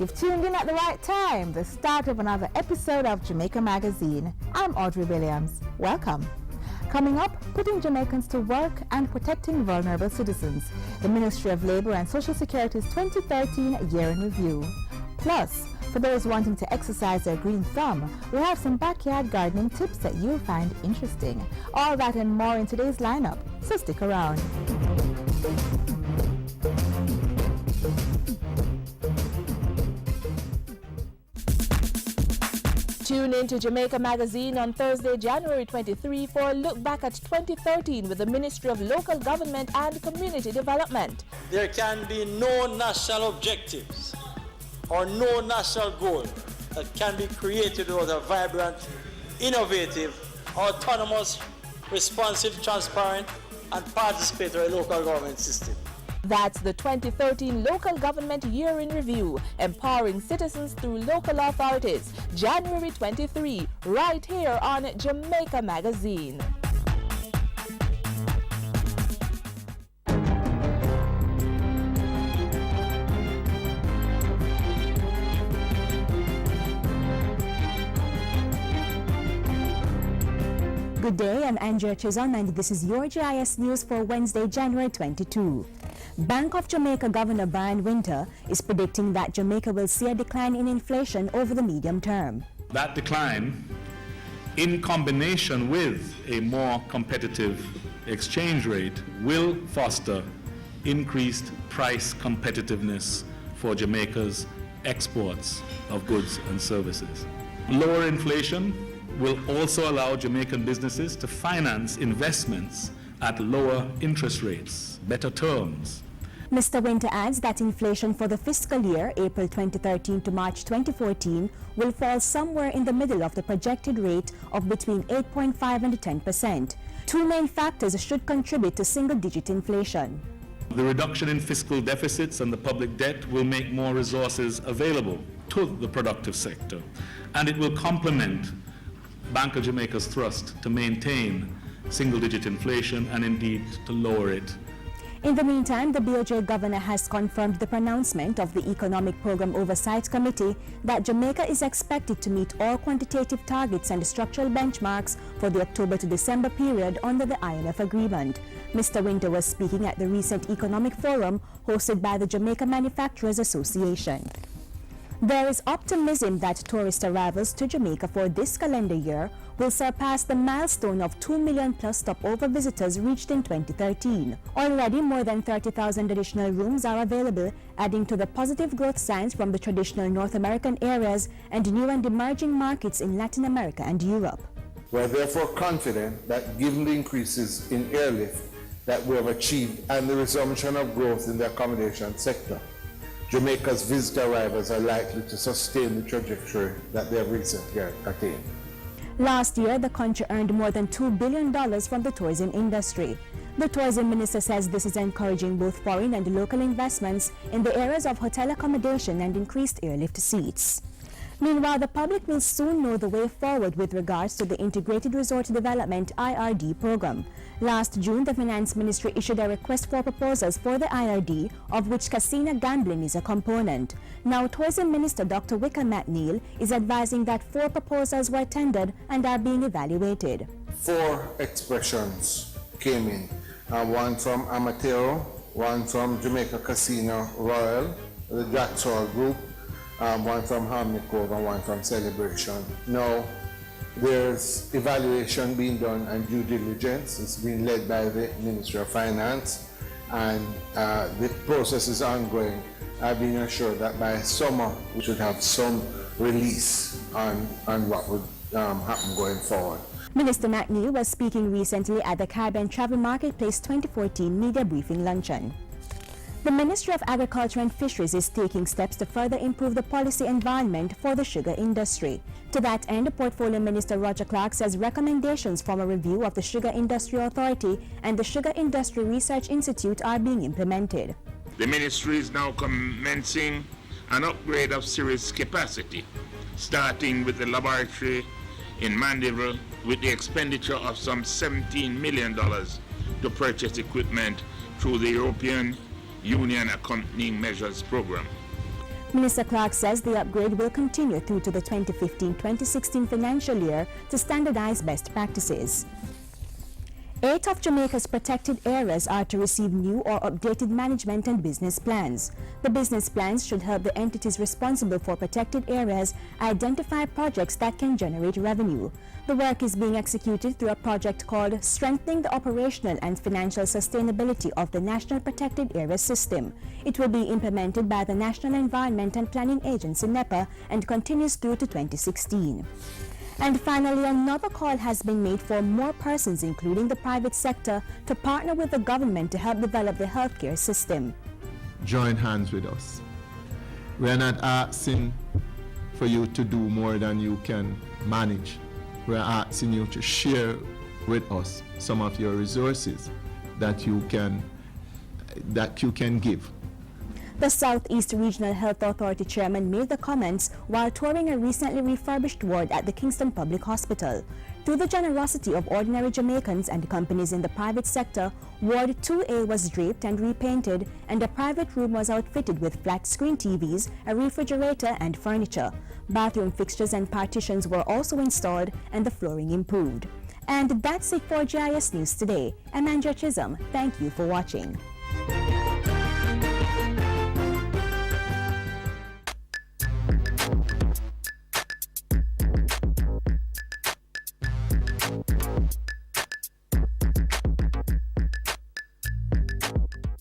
You've tuned in at the right time, the start of another episode of Jamaica Magazine. I'm Audrey Williams. Welcome. Coming up, putting Jamaicans to work and protecting vulnerable citizens. The Ministry of Labour and Social Security's 2013 Year in Review. Plus, for those wanting to exercise their green thumb, we have some backyard gardening tips that you'll find interesting. All that and more in today's lineup, so stick around. Tune in to Jamaica Magazine on Thursday, January 23 for a look back at 2013 with the Ministry of Local Government and Community Development. There can be no national objectives or no national goal that can be created without a vibrant, innovative, autonomous, responsive, transparent, and participatory local government system. That's the 2013 Local Government Year in Review, empowering citizens through local authorities, January 23, right here on Jamaica Magazine. Good day, I'm Andrea Chizon and this is your GIS News for Wednesday, January 22. Bank of Jamaica Governor Brian Winter is predicting that Jamaica will see a decline in inflation over the medium term. That decline, in combination with a more competitive exchange rate, will foster increased price competitiveness for Jamaica's exports of goods and services. Lower inflation will also allow Jamaican businesses to finance investments at lower interest rates, better terms. Mr. Winter adds that inflation for the fiscal year, April 2013 to March 2014, will fall somewhere in the middle of the projected rate of between 8.5% and 10%. Two main factors should contribute to single-digit inflation. The reduction in fiscal deficits and the public debt will make more resources available to the productive sector, and it will complement Bank of Jamaica's thrust to maintain single-digit inflation and indeed to lower it. In the meantime, the BOJ governor has confirmed the pronouncement of the Economic Program Oversight Committee that Jamaica is expected to meet all quantitative targets and structural benchmarks for the October to December period under the IMF agreement. Mr. Winter was speaking at the recent economic forum hosted by the Jamaica Manufacturers Association. There is optimism that tourist arrivals to Jamaica for this calendar year will surpass the milestone of 2 million plus stopover visitors reached in 2013. Already more than 30,000 additional rooms are available, adding to the positive growth signs from the traditional North American areas and new and emerging markets in Latin America and Europe. We are therefore confident that given the increases in airlift that we have achieved and the resumption of growth in the accommodation sector, Jamaica's visitor arrivals are likely to sustain the trajectory that they have recently attained. Last year, the country earned more than $2 billion from the tourism industry. The tourism minister says this is encouraging both foreign and local investments in the areas of hotel accommodation and increased airlift seats. Meanwhile, the public will soon know the way forward with regards to the Integrated Resort Development IRD program. Last June, the Finance Ministry issued a request for proposals for the IRD, of which casino gambling is a component. Now, Tourism Minister Dr. Wickham McNeil is advising that 4 proposals were tendered and are being evaluated. 4 expressions came in, one from Amatero, one from Jamaica Casino Royal, the Jacksonville Group, one from Harmony Cove and one from Celebration. Now, there's evaluation being done and due diligence. It's being led by the Ministry of Finance, and the process is ongoing. I've been assured that by summer we should have some release on what would happen going forward. Minister McNeil was speaking recently at the Caribbean Travel Marketplace 2014 Media Briefing Luncheon. The Ministry of Agriculture and Fisheries is taking steps to further improve the policy environment for the sugar industry. To that end, Portfolio Minister Roger Clark says recommendations from a review of the Sugar Industry Authority and the Sugar Industry Research Institute are being implemented. The ministry is now commencing an upgrade of series capacity, starting with the laboratory in Mandeville with the expenditure of some $17 million to purchase equipment through the European Union Accompanying Measures Program. Minister Clark says the upgrade will continue through to the 2015-2016 financial year to standardize best practices. 8 of Jamaica's protected areas are to receive new or updated management and business plans. The business plans should help the entities responsible for protected areas identify projects that can generate revenue. The work is being executed through a project called Strengthening the Operational and Financial Sustainability of the National Protected Area System. It will be implemented by the National Environment and Planning Agency, NEPA, and continues through to 2016. And finally, another call has been made for more persons, including the private sector, to partner with the government to help develop the healthcare system. Join hands with us. We are not asking for you to do more than you can manage. We are asking you to share with us some of your resources that you can give. The Southeast Regional Health Authority chairman made the comments while touring a recently refurbished ward at the Kingston Public Hospital. Through the generosity of ordinary Jamaicans and companies in the private sector, Ward 2A was draped and repainted, and a private room was outfitted with flat-screen TVs, a refrigerator, and furniture. Bathroom fixtures and partitions were also installed, and the flooring improved. And that's it for GIS News today. I'm Andrea Chisholm. Thank you for watching.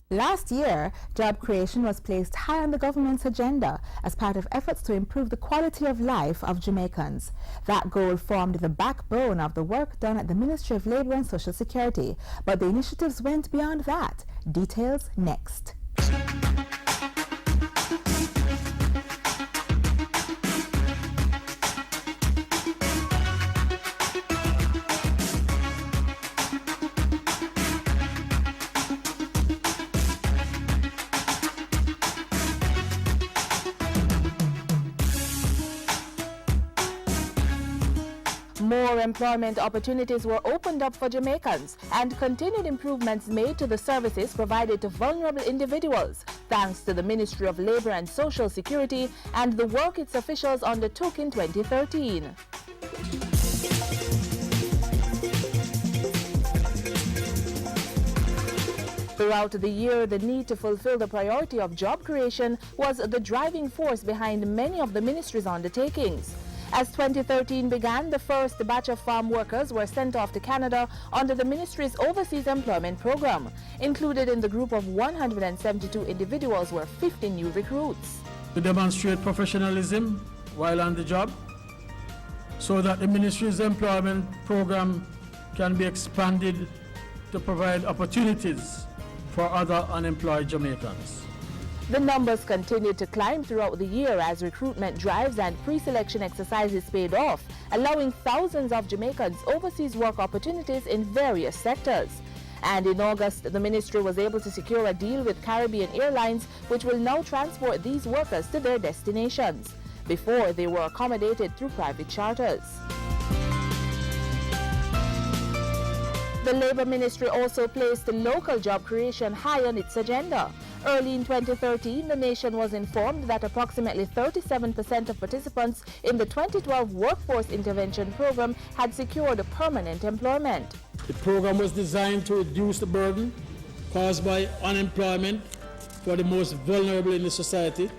Last year, job creation was placed high on the government's agenda as part of efforts to improve the quality of life of Jamaicans. That goal formed the backbone of the work done at the Ministry of Labour and Social Security, but the initiatives went beyond that. Details next. More employment opportunities were opened up for Jamaicans and continued improvements made to the services provided to vulnerable individuals, thanks to the Ministry of Labour and Social Security and the work its officials undertook in 2013. Throughout the year, the need to fulfill the priority of job creation was the driving force behind many of the ministry's undertakings. As 2013 began, the first batch of farm workers were sent off to Canada under the ministry's Overseas Employment Program. Included in the group of 172 individuals were 50 new recruits. To demonstrate professionalism while on the job, so that the ministry's employment program can be expanded to provide opportunities for other unemployed Jamaicans. The numbers continued to climb throughout the year as recruitment drives and pre-selection exercises paid off, allowing thousands of Jamaicans overseas work opportunities in various sectors. And in August, the ministry was able to secure a deal with Caribbean Airlines, which will now transport these workers to their destinations. Before, they were accommodated through private charters. The Labour Ministry also placed local job creation high on its agenda. Early in 2013, the nation was informed that approximately 37% of participants in the 2012 Workforce Intervention Program had secured permanent employment. The program was designed to reduce the burden caused by unemployment for the most vulnerable in the society,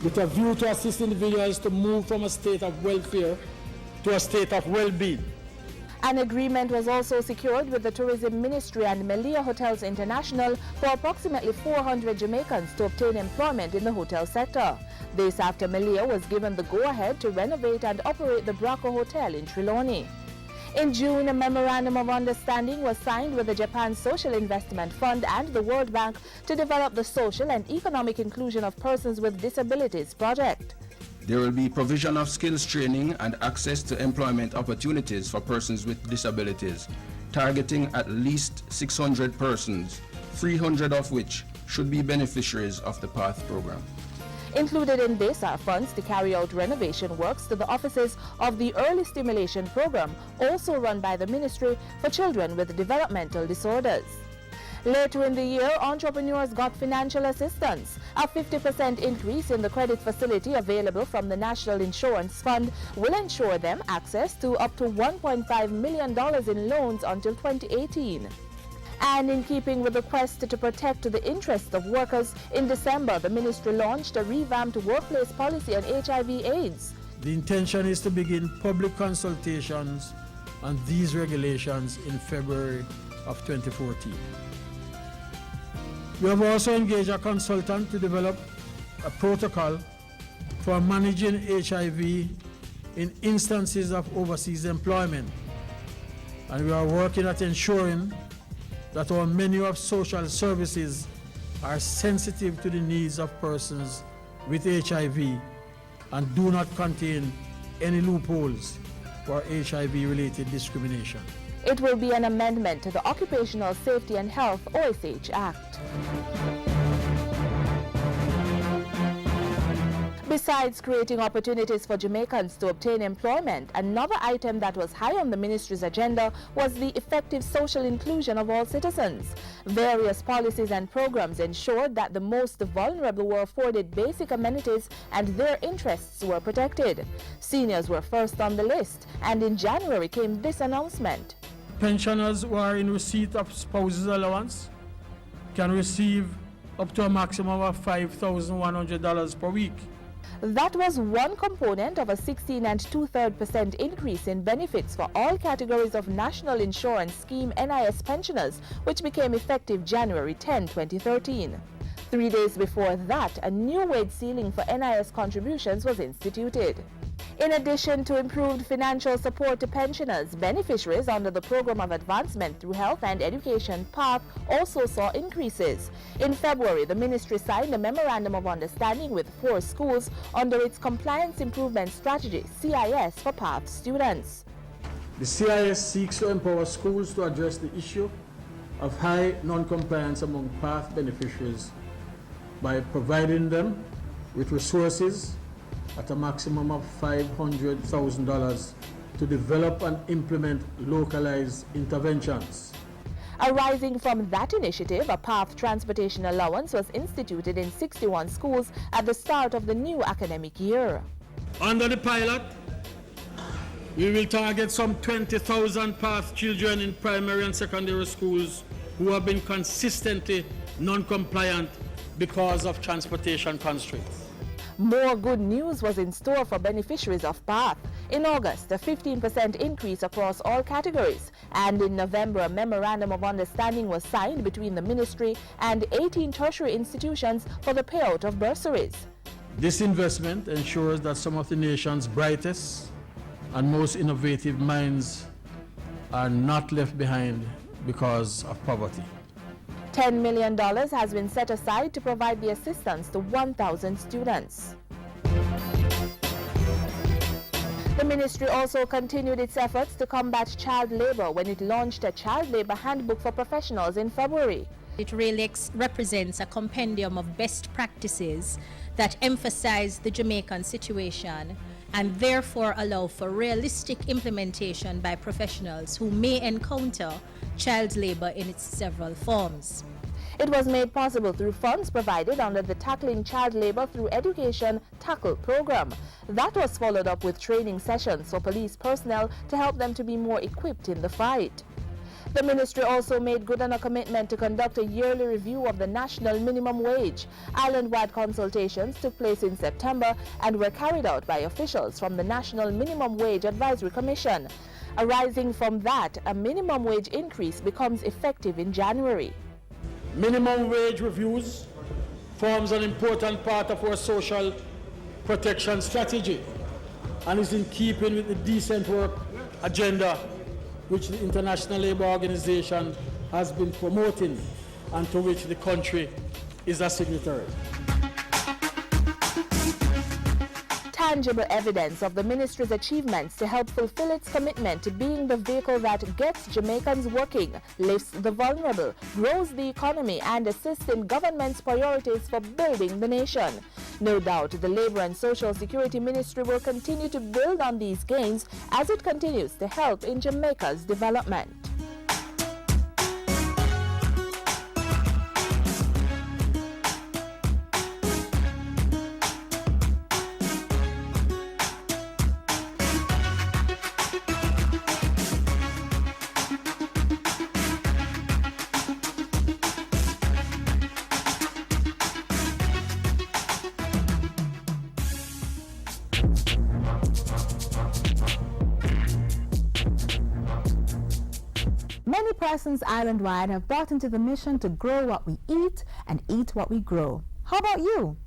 with a view to assist individuals to move from a state of welfare to a state of well-being. An agreement was also secured with the Tourism Ministry and Melia Hotels International for approximately 400 Jamaicans to obtain employment in the hotel sector. This after Melia was given the go-ahead to renovate and operate the Braco Hotel in Trelawney. In June, a memorandum of understanding was signed with the Japan Social Investment Fund and the World Bank to develop the social and economic inclusion of persons with disabilities project. There will be provision of skills training and access to employment opportunities for persons with disabilities, targeting at least 600 persons, 300 of which should be beneficiaries of the PATH program. Included in this are funds to carry out renovation works to the offices of the Early Stimulation Program, also run by the Ministry for Children with Developmental Disorders. Later in the year, entrepreneurs got financial assistance. A 50% increase in the credit facility available from the National Insurance Fund will ensure them access to up to $1.5 million in loans until 2018. And in keeping with the quest to protect the interests of workers, in December, the ministry launched a revamped workplace policy on HIV/AIDS. The intention is to begin public consultations on these regulations in February of 2014. We have also engaged a consultant to develop a protocol for managing HIV in instances of overseas employment. And we are working at ensuring that our menu of social services are sensitive to the needs of persons with HIV and do not contain any loopholes for HIV-related discrimination. It will be an amendment to the Occupational Safety and Health OSH Act. Besides creating opportunities for Jamaicans to obtain employment, another item that was high on the ministry's agenda was the effective social inclusion of all citizens. Various policies and programs ensured that the most vulnerable were afforded basic amenities and their interests were protected. Seniors were first on the list, and in January came this announcement. Pensioners who are in receipt of spouse's allowance can receive up to a maximum of $5,100 per week. That was one component of a 16 2/3% increase in benefits for all categories of National Insurance Scheme NIS pensioners, which became effective January 10, 2013. 3 days before that, a new wage ceiling for NIS contributions was instituted. In addition to improved financial support to pensioners, beneficiaries under the Program of Advancement Through Health and Education PATH also saw increases. In February, the ministry signed a Memorandum of Understanding with 4 schools under its Compliance Improvement Strategy, CIS, for PATH students. The CIS seeks to empower schools to address the issue of high non-compliance among PATH beneficiaries by providing them with resources at a maximum of $500,000 to develop and implement localized interventions. Arising from that initiative, a PATH transportation allowance was instituted in 61 schools at the start of the new academic year. Under the pilot, we will target some 20,000 PATH children in primary and secondary schools who have been consistently non-compliant because of transportation constraints. More good news was in store for beneficiaries of PATH. In August, a 15% increase across all categories, and in November, a Memorandum of Understanding was signed between the ministry and 18 tertiary institutions for the payout of bursaries. This investment ensures that some of the nation's brightest and most innovative minds are not left behind because of poverty. $10 million has been set aside to provide the assistance to 1,000 students. The ministry also continued its efforts to combat child labor when it launched a child labor handbook for professionals in February. It really represents a compendium of best practices that emphasize the Jamaican situation and therefore allow for realistic implementation by professionals who may encounter child labor in its several forms. It was made possible through funds provided under the Tackling Child Labor Through Education TACKLE program. That was followed up with training sessions for police personnel to help them to be more equipped in the fight. The ministry also made good on a commitment to conduct a yearly review of the national minimum wage. Island-wide consultations took place in September and were carried out by officials from the National Minimum Wage Advisory Commission. Arising from that, a minimum wage increase becomes effective in January. Minimum wage reviews forms an important part of our social protection strategy and is in keeping with the decent work agenda which the International Labour Organization has been promoting and to which the country is a signatory. Tangible evidence of the ministry's achievements to help fulfill its commitment to being the vehicle that gets Jamaicans working, lifts the vulnerable, grows the economy, and assists in government's priorities for building the nation. No doubt the Labour and Social Security Ministry will continue to build on these gains as it continues to help in Jamaica's development. Many persons island-wide have bought into the mission to grow what we eat and eat what we grow. How about you?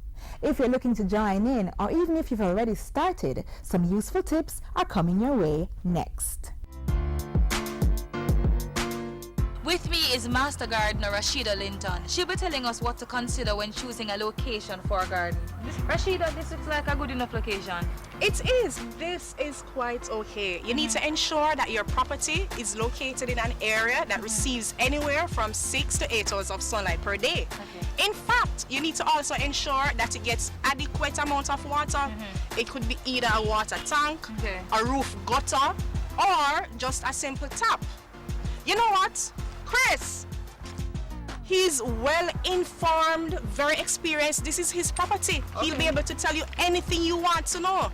If you're looking to join in, or even if you've already started, some useful tips are coming your way next. With me is Master Gardener Rashida Linton. She'll be telling us what to consider when choosing a location for a garden. Rashida, this looks like a good enough location. It is. This is quite okay. You need to ensure that your property is located in an area that receives anywhere from 6 to 8 hours of sunlight per day. Okay. In fact, you need to also ensure that it gets adequate amount of water. It could be either a water tank, a roof gutter, or just a simple tap. You know what? Chris, he's well informed, very experienced. This is his property. Okay. He'll be able to tell you anything you want to know.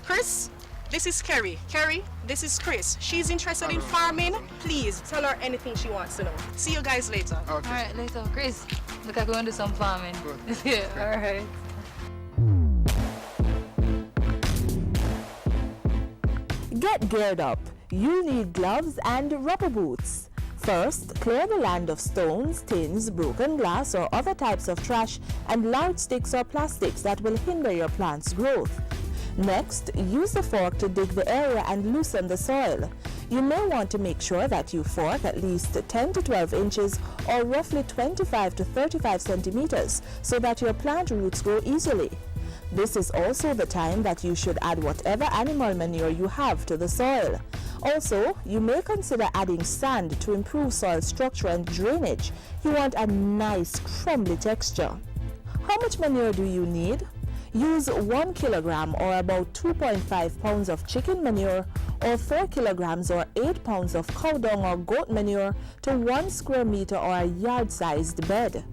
Chris, this is Kerry. Kerry, this is Chris. She's interested in farming. Please tell her anything she wants to know. See you guys later. Okay. All right, later. Chris, look, I'm going to do some farming. Good. Yeah, all right. Get geared up. You'll need gloves and rubber boots. First, clear the land of stones, tins, broken glass or other types of trash and large sticks or plastics that will hinder your plant's growth. Next, use the fork to dig the area and loosen the soil. You may want to make sure that you fork at least 10 to 12 inches or roughly 25 to 35 centimeters so that your plant roots grow easily. This is also the time that you should add whatever animal manure you have to the soil. Also, you may consider adding sand to improve soil structure and drainage. You want a nice crumbly texture. How much manure do you need? Use 1 kilogram or about 2.5 pounds of chicken manure or 4 kilograms or 8 pounds of cow dung or goat manure to 1 square meter or a yard-sized bed.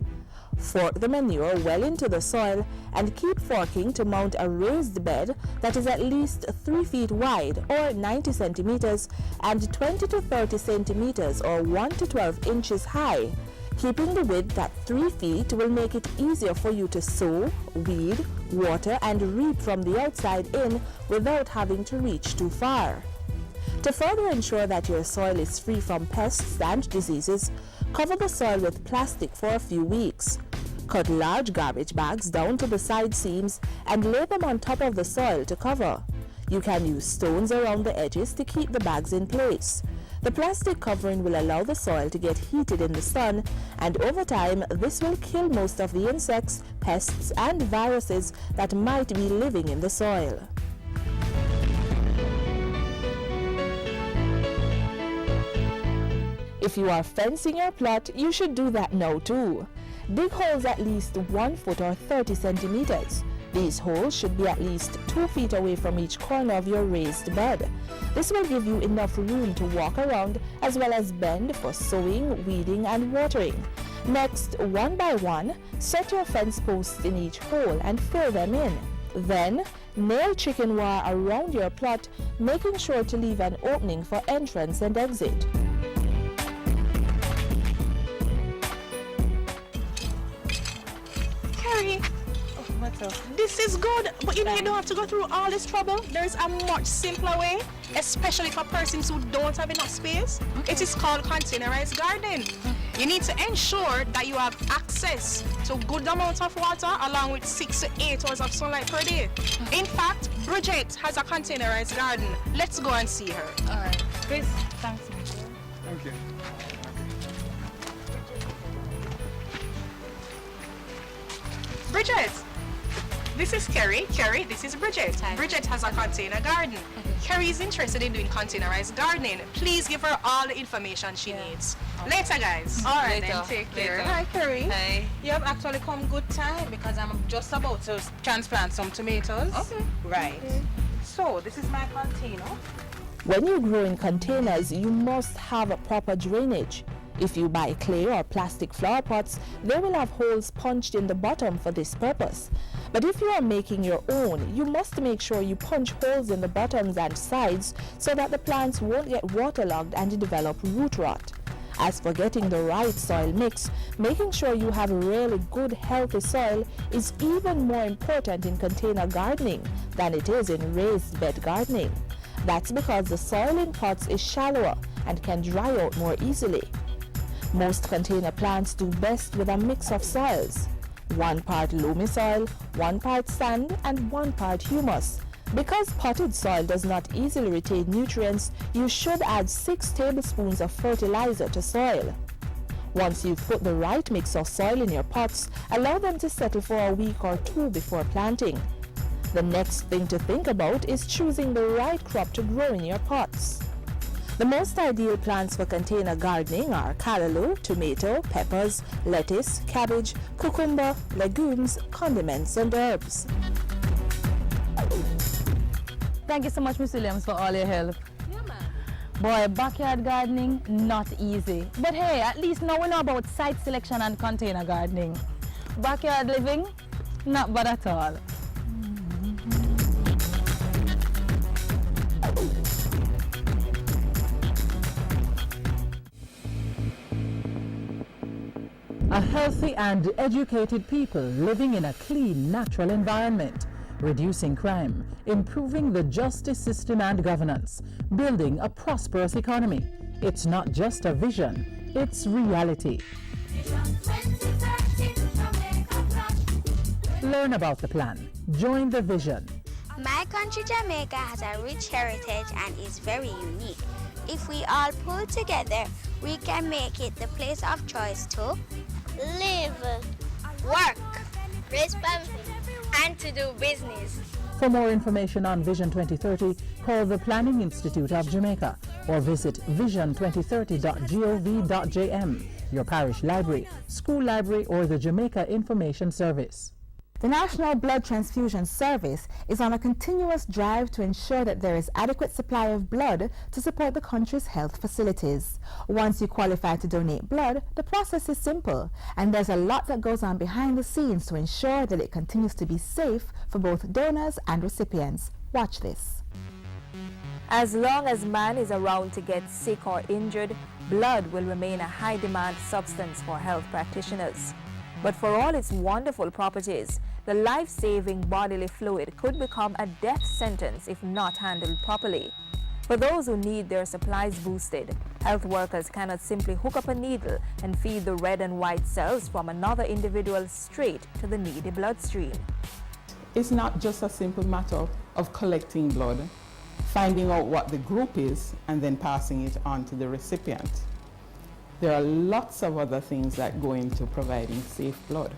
Fork the manure well into the soil and keep forking to mount a raised bed that is at least 3 feet wide or 90 centimeters and 20 to 30 centimeters or 1 to 12 inches high. Keeping the width at 3 feet will make it easier for you to sow, weed, water and reap from the outside in without having to reach too far. To further ensure that your soil is free from pests and diseases, cover the soil with plastic for a few weeks. Cut large garbage bags down to the side seams and lay them on top of the soil to cover. You can use stones around the edges to keep the bags in place. The plastic covering will allow the soil to get heated in the sun, and over time this will kill most of the insects, pests and viruses that might be living in the soil. If you are fencing your plot, you should do that now too. Dig holes at least 1 foot or 30 centimeters. These holes should be at least 2 feet away from each corner of your raised bed. This will give you enough room to walk around as well as bend for sowing, weeding and watering. Next, one by one, set your fence posts in each hole and fill them in. Then, nail chicken wire around your plot, making sure to leave an opening for entrance and exit. Kerry, this is good, but you know you don't have to go through all this trouble. There's a much simpler way, especially for persons who don't have enough space. It is called containerized gardening. You need to ensure that you have access to good amount of water along with 6 to 8 hours of sunlight per day. In fact, Bridget has a containerized garden. Let's go and see her. All right. Chris, thanks. Thank you. Bridget, this is Kerry. Kerry, this is Bridget. Hi. Bridget has a container garden. Kerry is interested in doing containerized gardening. Please give her all the information she needs. Okay. Later, guys. All right, then. Take care. Hi, Kerry. Hi. You have actually come good time because I'm just about to transplant some tomatoes. Okay. Right. Okay. So, this is my container. When you grow in containers, you must have a proper drainage. If you buy clay or plastic flower pots, they will have holes punched in the bottom for this purpose. But if you are making your own, you must make sure you punch holes in the bottoms and sides so that the plants won't get waterlogged and develop root rot. As for getting the right soil mix, making sure you have really good, healthy soil is even more important in container gardening than it is in raised bed gardening. That's because the soil in pots is shallower and can dry out more easily. Most container plants do best with a mix of soils. 1 part loamy soil, 1 part sand, and 1 part humus. Because potted soil does not easily retain nutrients, you should add 6 tablespoons of fertilizer to soil. Once you've put the right mix of soil in your pots, allow them to settle for a week or 2 before planting. The next thing to think about is choosing the right crop to grow in your pots. The most ideal plants for container gardening are callaloo, tomato, peppers, lettuce, cabbage, cucumber, legumes, condiments, and herbs. Thank you so much, Ms. Williams, for all your help. Yeah, man. Boy, backyard gardening, not easy. But hey, at least now we know about site selection and container gardening. Backyard living, not bad at all. A healthy and educated people living in a clean, natural environment, reducing crime, improving the justice system and governance, building a prosperous economy. It's not just a vision, it's reality. Learn about the plan. Join the vision. My country, Jamaica, has a rich heritage and is very unique. If we all pull together, we can make it the place of choice to live, work, raise family, and to do business. For more information on Vision 2030, call the Planning Institute of Jamaica or visit vision2030.gov.jm, your parish library, school library, or the Jamaica Information Service. The National Blood Transfusion Service is on a continuous drive to ensure that there is adequate supply of blood to support the country's health facilities. Once you qualify to donate blood, the process is simple, and there's a lot that goes on behind the scenes to ensure that it continues to be safe for both donors and recipients. Watch this. As long as man is around to get sick or injured, blood will remain a high-demand substance for health practitioners. But for all its wonderful properties, the life-saving bodily fluid could become a death sentence if not handled properly. For those who need their supplies boosted, health workers cannot simply hook up a needle and feed the red and white cells from another individual straight to the needy bloodstream. It's not just a simple matter of collecting blood, finding out what the group is, and then passing it on to the recipient. There are lots of other things that go into providing safe blood.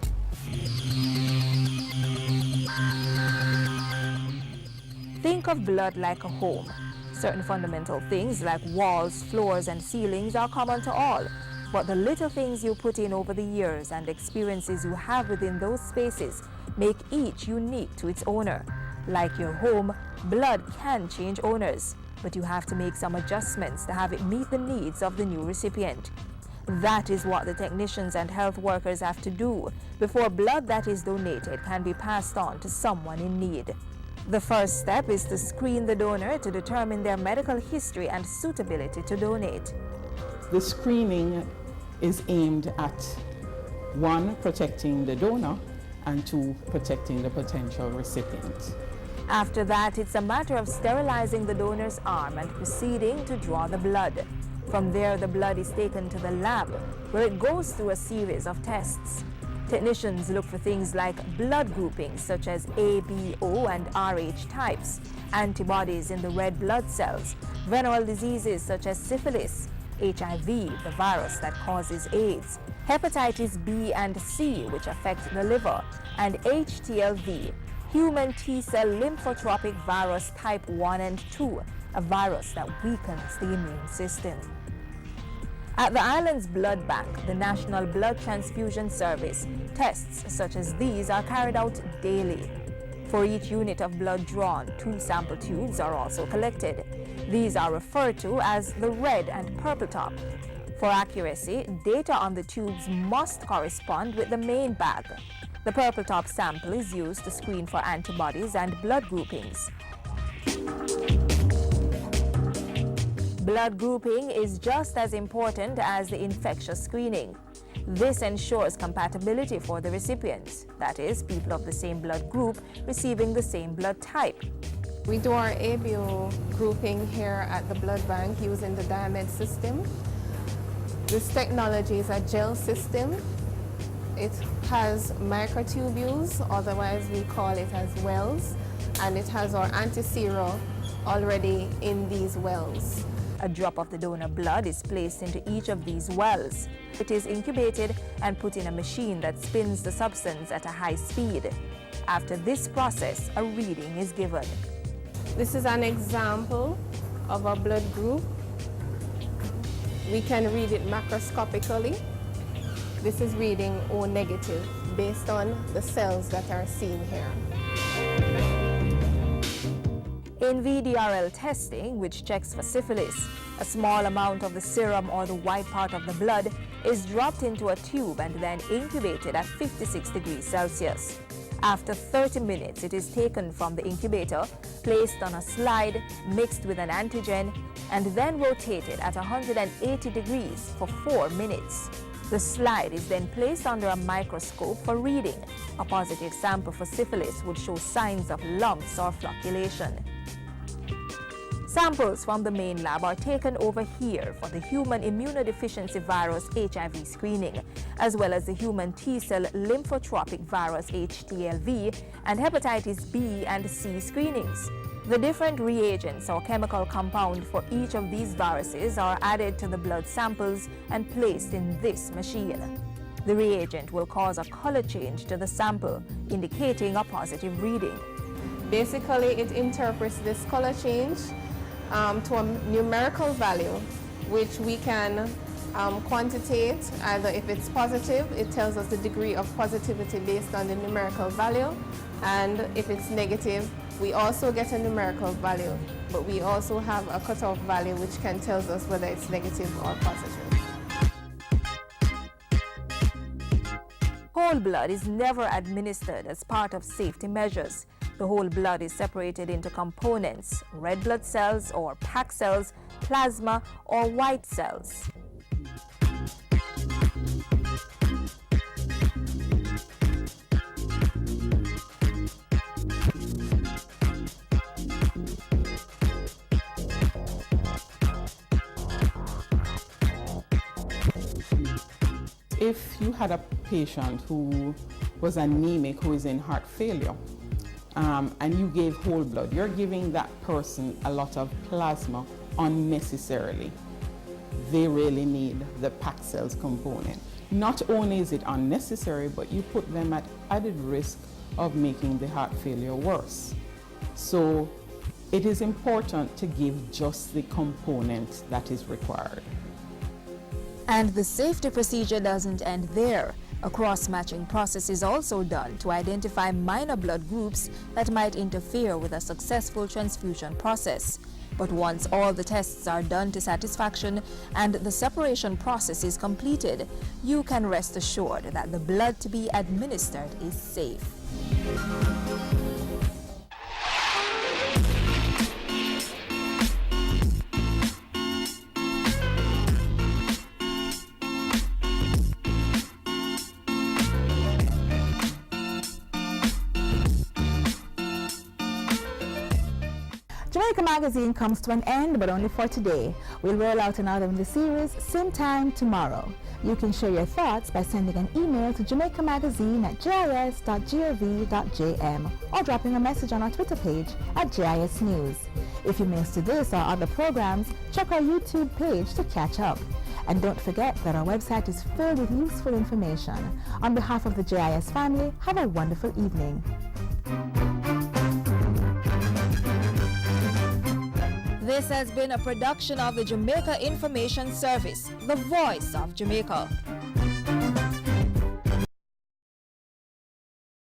Think of blood like a home. Certain fundamental things like walls, floors, and ceilings are common to all, but the little things you put in over the years and experiences you have within those spaces make each unique to its owner. Like your home, blood can change owners, but you have to make some adjustments to have it meet the needs of the new recipient. That is what the technicians and health workers have to do before blood that is donated can be passed on to someone in need. The first step is to screen the donor to determine their medical history and suitability to donate. The screening is aimed at 1, protecting the donor, and 2, protecting the potential recipient. After that, it's a matter of sterilizing the donor's arm and proceeding to draw the blood. From there, the blood is taken to the lab, where it goes through a series of tests. Technicians look for things like blood groupings such as A, B, O, and Rh types, antibodies in the red blood cells, venereal diseases such as syphilis, HIV, the virus that causes AIDS, hepatitis B and C, which affect the liver, and HTLV, human T-cell lymphotropic virus type 1 and 2, a virus that weakens the immune system. At the island's blood bank, the National Blood Transfusion Service, tests such as these are carried out daily. For each unit of blood drawn, 2 sample tubes are also collected. These are referred to as the red and purple top. For accuracy, data on the tubes must correspond with the main bag. The purple top sample is used to screen for antibodies and blood groupings. Blood grouping is just as important as the infectious screening. This ensures compatibility for the recipients, that is, people of the same blood group receiving the same blood type. We do our ABO grouping here at the blood bank using the Diamed system. This technology is a gel system. It has microtubules, otherwise we call it as wells, and it has our antisera already in these wells. A drop of the donor blood is placed into each of these wells. It is incubated and put in a machine that spins the substance at a high speed. After this process, a reading is given. This is an example of a blood group. We can read it macroscopically. This is reading O negative based on the cells that are seen here. In VDRL testing, which checks for syphilis, a small amount of the serum or the white part of the blood is dropped into a tube and then incubated at 56 degrees Celsius. After 30 minutes, it is taken from the incubator, placed on a slide, mixed with an antigen, and then rotated at 180 degrees for 4 minutes. The slide is then placed under a microscope for reading. A positive sample for syphilis would show signs of lumps or flocculation. Samples from the main lab are taken over here for the human immunodeficiency virus HIV screening, as well as the human T-cell lymphotropic virus HTLV and hepatitis B and C screenings. The different reagents or chemical compound for each of these viruses are added to the blood samples and placed in this machine. The reagent will cause a color change to the sample, indicating a positive reading. Basically, it interprets this color change to a numerical value, which we can quantitate. Either if it's positive, it tells us the degree of positivity based on the numerical value, and if it's negative, we also get a numerical value, but we also have a cutoff value which can tell us whether it's negative or positive. Whole blood is never administered as part of safety measures. The whole blood is separated into components: red blood cells or packed cells, plasma, or white cells. If you had a patient who was anemic, who is in heart failure, and you gave whole blood, you're giving that person a lot of plasma unnecessarily. They really need the packed cells component. Not only is it unnecessary, but you put them at added risk of making the heart failure worse. So it is important to give just the component that is required. And the safety procedure doesn't end there. A cross-matching process is also done to identify minor blood groups that might interfere with a successful transfusion process. But once all the tests are done to satisfaction and the separation process is completed, you can rest assured that the blood to be administered is safe. Jamaica Magazine comes to an end, but only for today. We'll roll out another in the series, same time tomorrow. You can share your thoughts by sending an email to jamaicamagazine@gis.gov.jm or dropping a message on our Twitter page @GIS News. If you missed this or other programs, check our YouTube page to catch up. And don't forget that our website is filled with useful information. On behalf of the GIS family, have a wonderful evening. This has been a production of the Jamaica Information Service, the voice of Jamaica.